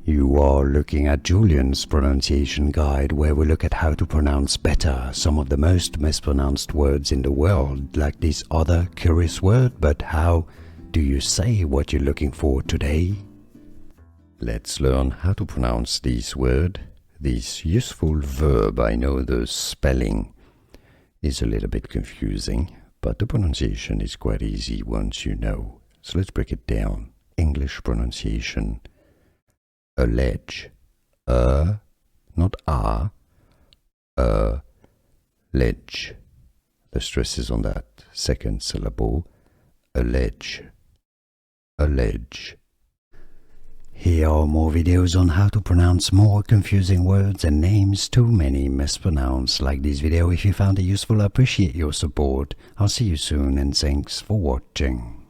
You are looking at Julian's pronunciation guide, where we look at how to pronounce better some of the most mispronounced words in the world, like this other curious word. But how do you say what you're looking for today? Let's learn how to pronounce this word, this useful verb. I know the spelling is a little bit confusing, but the pronunciation is quite easy once you know. So let's break it down. English pronunciation. Allege, not allege. The stress is on that second syllable. Allege, allege. Here are more videos on how to pronounce more confusing words and names too many mispronounced. Like this video if you found it useful. I appreciate your support. I'll see you soon and thanks for watching.